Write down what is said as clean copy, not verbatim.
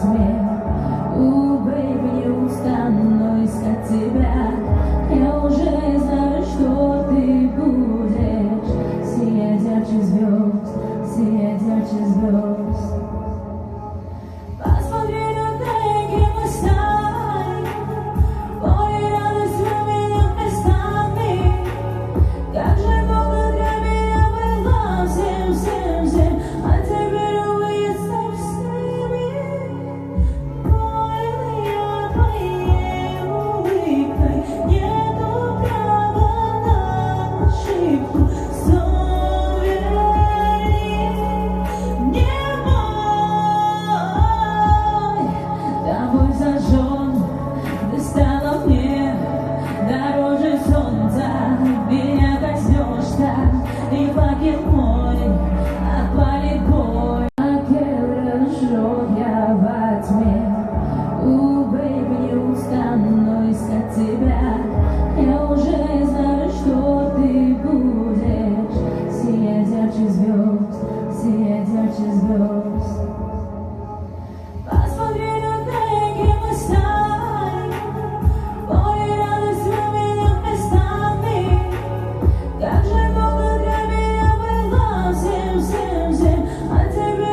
тьме. Бэйби, не устану искать тебя. Я уже знаю, что ты будешь сиять ярче звезд, сиять ярче звезд. Посмотри на книги мы стали, боль и радость временем местами. Как же много для меня было всем, всем, всем, а теперь, увы, я со всеми. Больная твоей улыбкой, нету права на ошибку. Тобой зажжен, ты стала мне дороже солнца. Меня коснешь так, и факел мой отпалит бой. Факел жжет я во тьме. Бэйби, не устану искать тебя. Я уже знаю, что ты будешь сиять ярче звезд, сиять ярче звезд. Посмотри на книги мы стали, боль и радость временем местами. Как же много для меня было всем, всем, всем, а теперь.